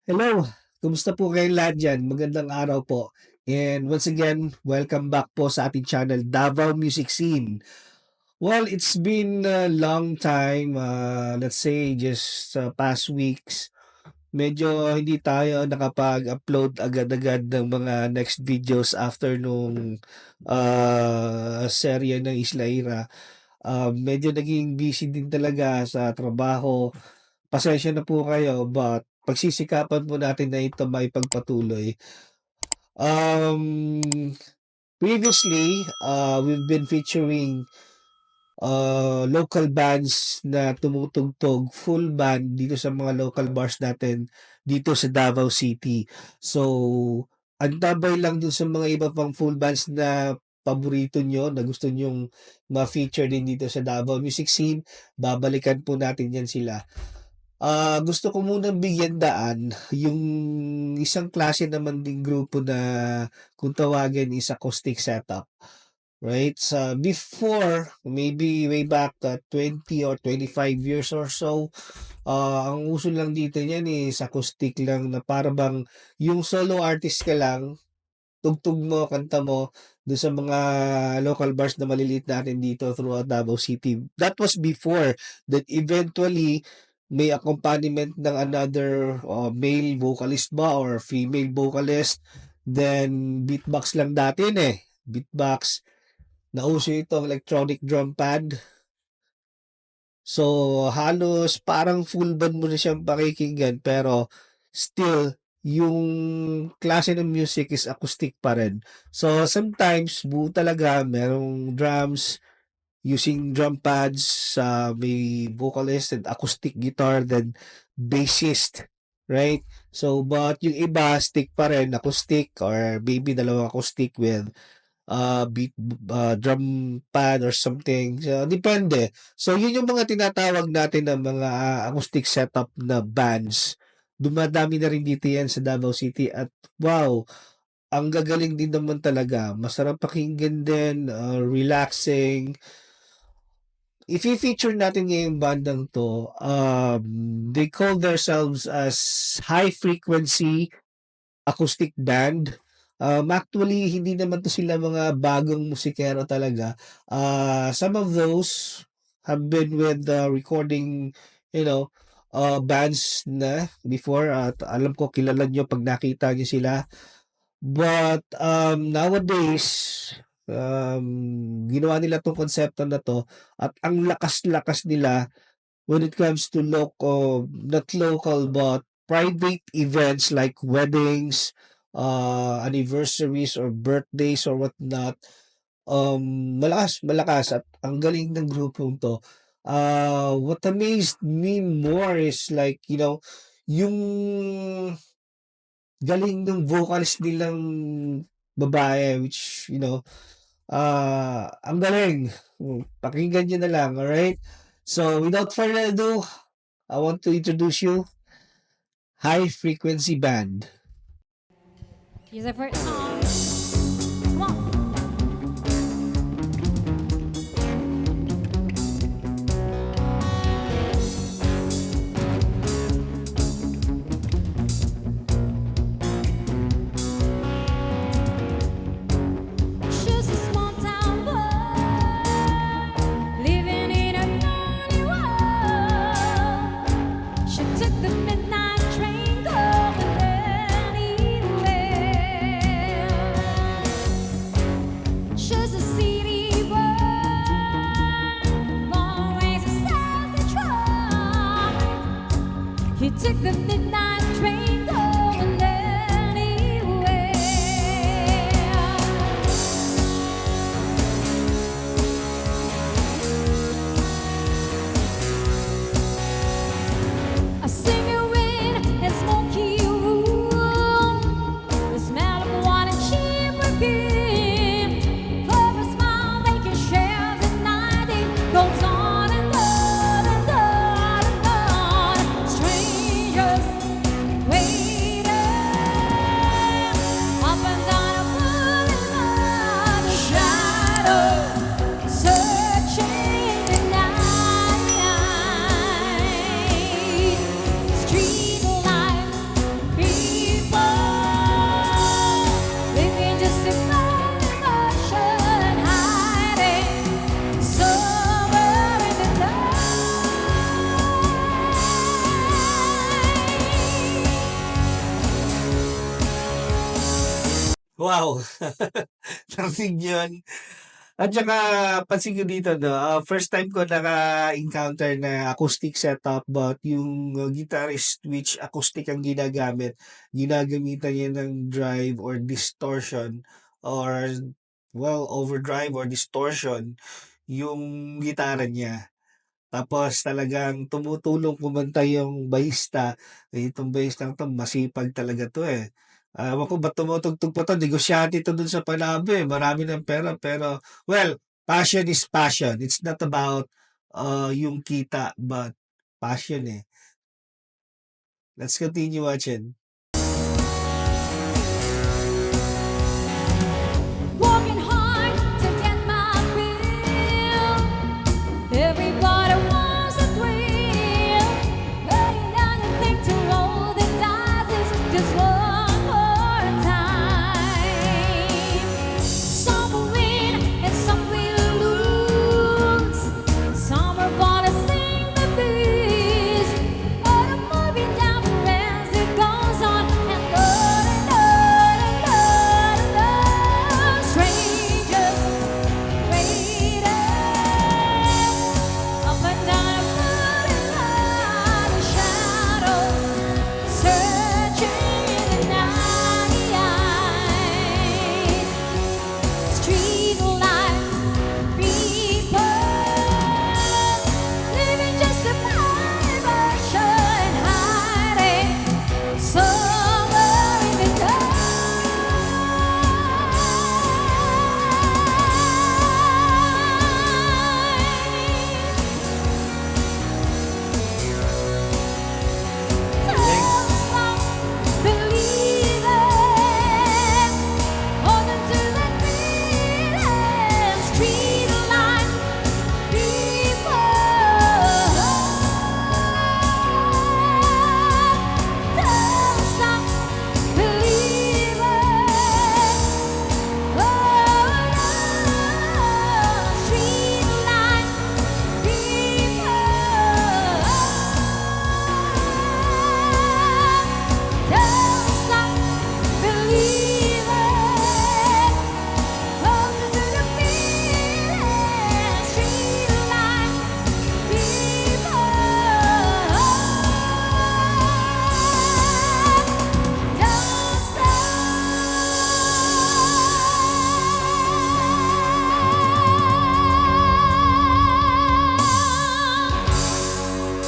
Hello, kumusta po kayong lahat diyan? Magandang araw po. And once again, welcome back po sa ating channel, Davao Music Scene. Well, it's been a long time, let's say just past weeks. Medyo hindi tayo nakapag-upload agad-agad ng mga next videos after nung serye ng Isla Ira. Medyo naging busy din talaga sa trabaho. Pasensya na po kayo, but pagsisikapan po natin na ito maipagpatuloy. Um, Previously, we've been featuring local bands na tumutugtog full band dito sa mga local bars natin dito sa Davao City. So, antabay lang dun sa mga iba pang full bands na paborito nyo, na gusto nyong ma-feature din dito sa Davao Music Scene, babalikan po natin yan sila. Gusto ko munang bigyan daan yung isang klase naman ding grupo na kung tawagin is acoustic setup. Right? Sa before, maybe way back 20 or 25 years or so, ang uso lang dito niyan is acoustic lang na para bang yung solo artist ka lang, tugtog mo, kanta mo doon sa mga local bars na maliliit natin dito throughout Davao City. That was before that eventually may accompaniment ng another male vocalist ba or female vocalist. Then beatbox lang dati eh. Beatbox. Nauso itong electronic drum pad. So, halos parang full band mo na siyang pakikinggan pero still, yung klase ng music is acoustic pa rin. So, sometimes, buo talaga, merong drums, using drum pads, may vocalist and acoustic guitar, then bassist, right? So, but yung iba, stick pa rin, acoustic, or maybe dalawang acoustic with beat drum pad or something. So, depende. So, yun yung mga tinatawag natin na mga acoustic setup na bands. Dumadami na rin dito yan sa Davao City at wow, ang gagaling din naman talaga. Masarap pakinggan din, relaxing. If i-feature natin ngayong bandang to, they call themselves as high frequency acoustic band. Actually, hindi naman to sila mga bagong musikero talaga. Some of those have been with recording, you know, bands na before. At alam ko, kilala nyo pag nakita nyo sila. But nowadays, ginawa nila tong konsepto na to at ang lakas-lakas nila when it comes to local, not local, but private events like weddings, anniversaries or birthdays or whatnot. Malakas at ang galing ng grupong to. What amazed me more is like, yung galing ng vocalist nilang babae, which, ang galing. Pakinggan nyo na lang, alright? So, without further ado, I want to introduce you High Frequency Band. Use it for come on. She's a small town boy living in a lonely world. She took the midnight train going anywhere. She's a city boy, born raised in South Detroit. He took the midnight train going anywhere. A singer in his smoky room, the smell of wine and cheap perfume. For a smile they can share the night. It goes on and on and on and on. Strangers wait Wow! Narinig niyo yun? At saka pansin ko dito 'no, first time ko naka-encounter na acoustic setup but yung guitarist which acoustic ang ginagamit, ginagamitan niya ng drive or distortion or well, overdrive or distortion yung gitara niya. Tapos talagang tumutulong kumanta yung bahista, itong bahistang 'to masipag talaga 'to, eh. Ewan ko ba't tumutugtog pa 'to, negosyante 'to dun sa Panabo, eh, marami ng pera pero well, passion is passion. It's not about, yung kita but passion, eh. Let's continue watching. Working hard to get my bill. Everybody wants a thrill. Laying down and think to roll the dice is just one more time. Some will win and some will lose. Some are gonna sing the blues. Or the movie never ends, it goes on and on and on and on and on. Strangers waiting up and down a moving line of shadow, searching in the night. Street life, people living just a version, hiding somewhere in the night. Don't stop believing, hold on to that feeling. Street life, people. Don't stop believing. Oh, street life, people. Don't stop believing. Hold on to the feeling. Street life, people. Don't stop.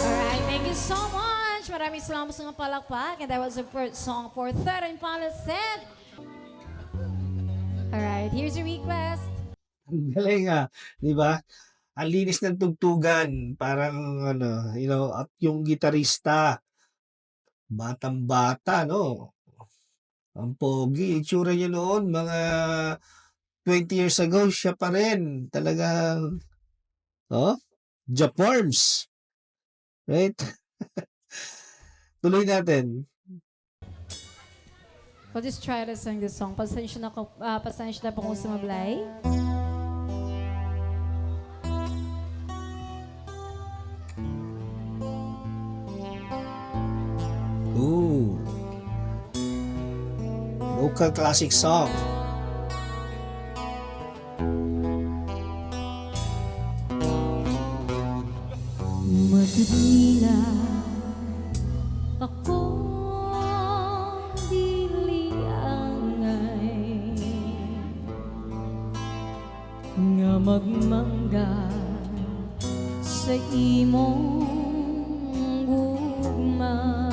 Alright, thank you so much. Maraming salamat sa mga palakpak. And that was the first song for Third and Final Set. Alright, here's your request. Ang galing, 'di ba? Ang linis ng tugtugan, parang ano, at yung gitarista, batang-bata 'no? Ang pogi, itsura niya noon mga 20 years ago siya pa rin. Talagang, oh, Japorms, right? Tuloy natin. We'll just try to sing this song. Pasensya na po kung sumablay. Ooh. Local classic song. Matutila ako dili angay nga magmangga sa imong gugma.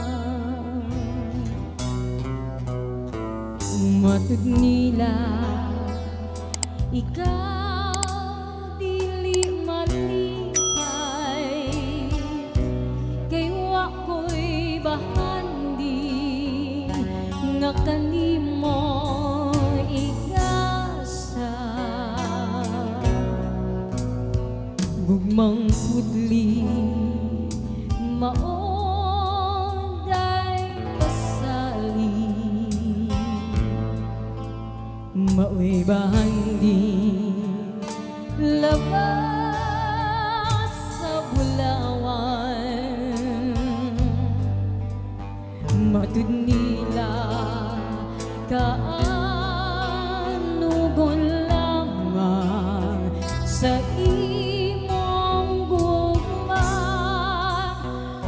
Matud nila ikaw dili malipay kay wa ko'y bahandi nga kanimo igasa. Gugmang pudli maoday pasali mao'y bahandi labas sa bulawan. Matud nila sa imong gugma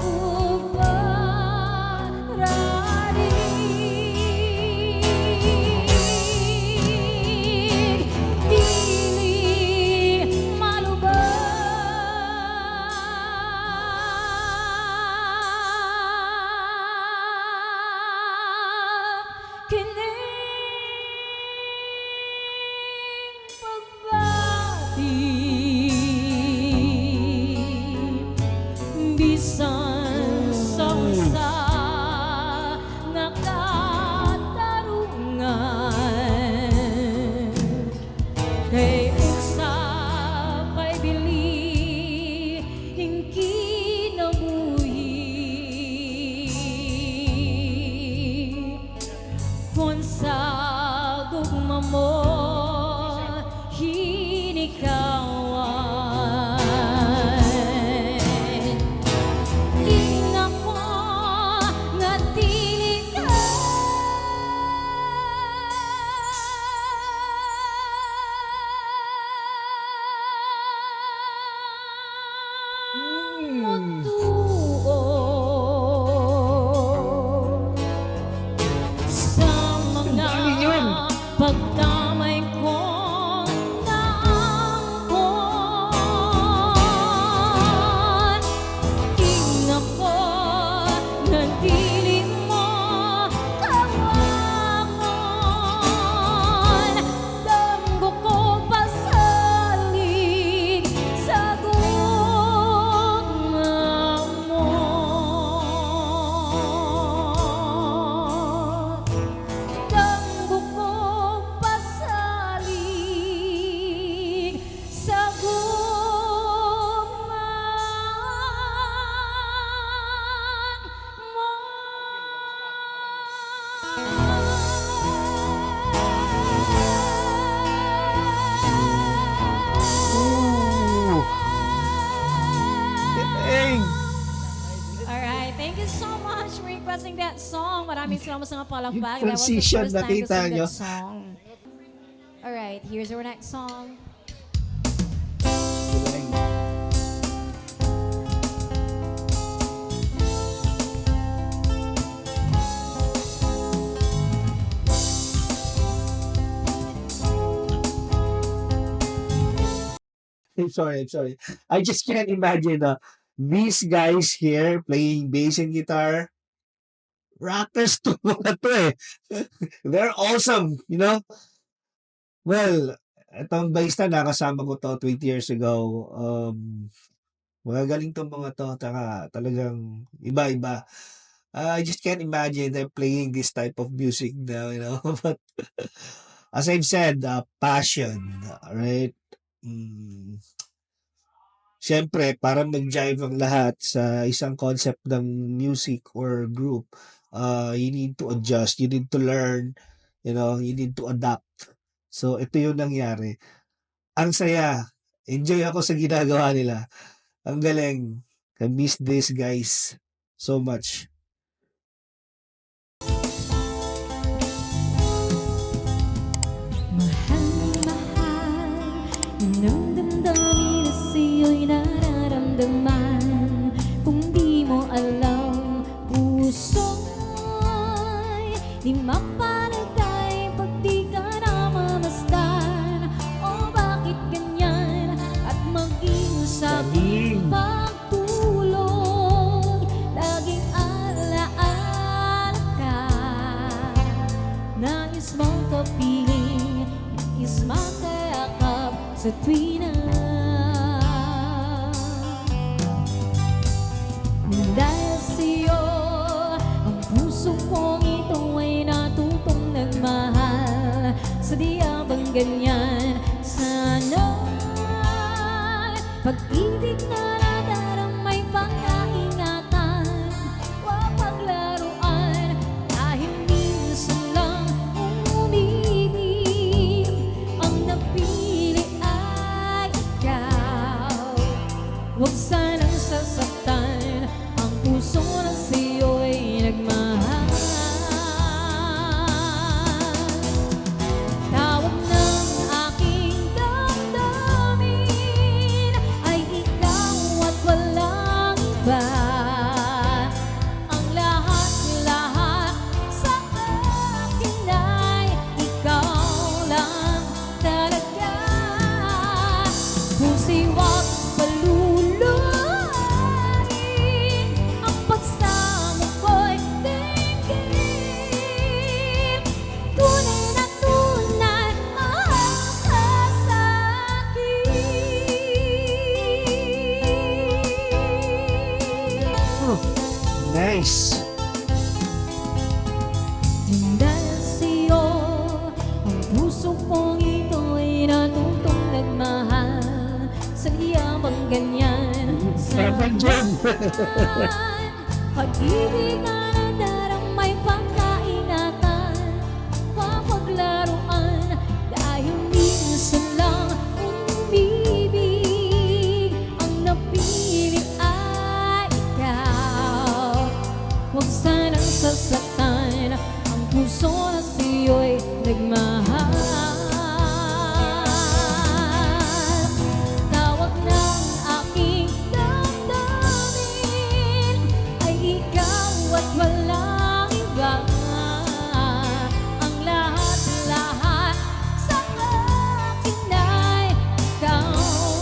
ug pararig dili malubag kining pagbati bisan sa usa nga katarungan kay usa pa'y bilihing kinabuhi kung sa gugma mo hinikawan ina mo nga dili ka motuo sa mga Ano yun? pagdamay ko naangkon ina ko nga dili mo kawangon damgo ko pasalig sa gugma mo damgo ko pasalig sa gugma Ooh. Eng. Alright, thank you so much for requesting that song. Maraming salamat sa mga palakpak. Yung That was the transition, first time to nakita sing nyo? that song. Alright, here's our next song. I'm sorry. I just can't imagine these guys here playing bass and guitar. Rockers to mga to eh. They're awesome, you know? Well, itong bass na nakasama ko to 20 years ago. Magagaling tong mga to. Talagang iba-iba. I just can't imagine them playing this type of music now, you know? But as I've said, passion, right? Siyempre, para mag-jive ang lahat sa isang concept ng music or group, you need to adjust, you need to learn, you know, you need to adapt. So, ito yung nangyari. Ang saya. Enjoy ako sa ginagawa nila. Ang galing. I miss these guys so much. Mahal na mahal, yun ang damdamin na sa'yo'y nararamdaman. Kung di mo alam, puso'y di mapalagay pag di ka namamasdan. O bakit ganyan at maging sa Galing. pagtulog laging alaala ka. Nais mong kapiling, nais makayakap sa tuwi na dahil sa'yo ang puso kong ito ay natutong nagmahal. Sadyang ganyan sana'y pag-ibig na nadarang may pangkaingatan. Huwag paglaruan dahil minsan lang umibig. Ang napili ay ikaw. Huwag sanang sasaktan ang puso na sa'yo'y nagmahal. Tawag ng aking damdamin Boyfriend Jen. Pag-ibig na nadaramay pagkaingatan, papaglaruan, dahil minsan lang umibig. Ang napili ay ikaw. Huwag sanang sasaktan ang puso na sa'yo'y nagmahal. Tawag ng aking damdamin ay ikaw at walang iba. Ang lahat-lahat sa akin ay ikaw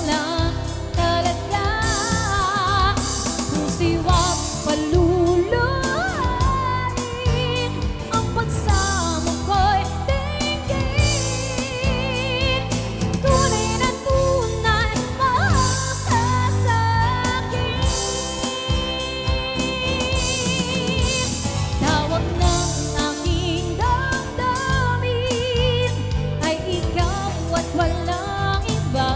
lang talaga. Kung siwang paluluhain, ang pagsamo ko'y tingin. Tunay na tunay, mahal ka sa'kin. Tawag ng aking damdamin ay ikaw at walang iba.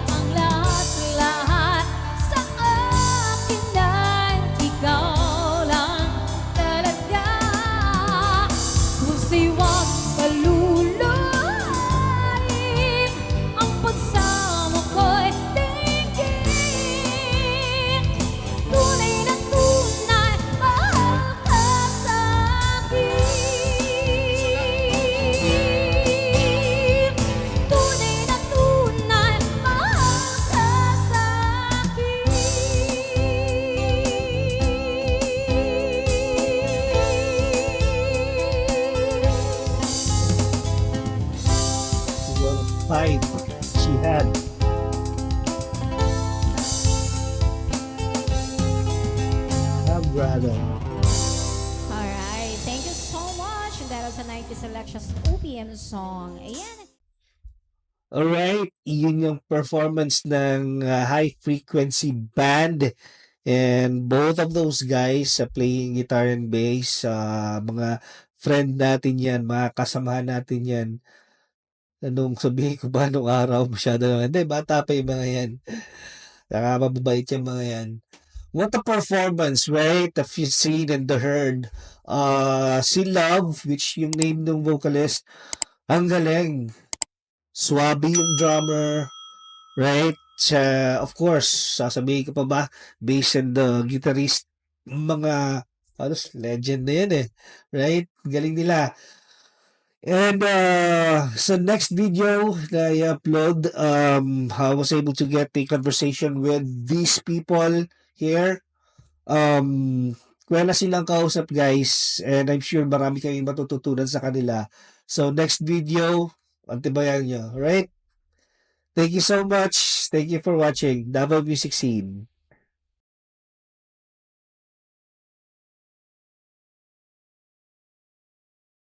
Ang lahat-lahat sa akin ay ikaw lang talaga. Kung siwang paluluhain, ang pagsamo ko'y tingin. Tunay na tunay, mahal ka sa'kin. Tunay na tunay, mahal ka sa'kin. Well, fight she had. Brother. Alright, thank you so much. And that was a 90 Selections OPM song. Ayan. Alright, yun yung performance ng High Frequency Band. And both of those guys playing guitar and bass, mga friend natin yan, mga kasamahan natin yan. Anong sabihin ko ba nung araw, masyado naman. Hindi, bata pa yung mga yan. Mababait yung mga yan. What a performance, right? The seen and the heard. Si Love, which yung name ng vocalist, ang galing. Swabe yung drummer, right? Of course, sasabihin ko pa ba, bass and the guitarist, mga legend na yan eh. Right? Galing nila. And sa next video na i-upload, I was able to get a conversation with these people here. Kwela silang kausap, guys, and I'm sure marami kayong matututunan sa kanila. So next video, antibayan nyo, right? Thank you so much. Thank you for watching Davao Music Scene.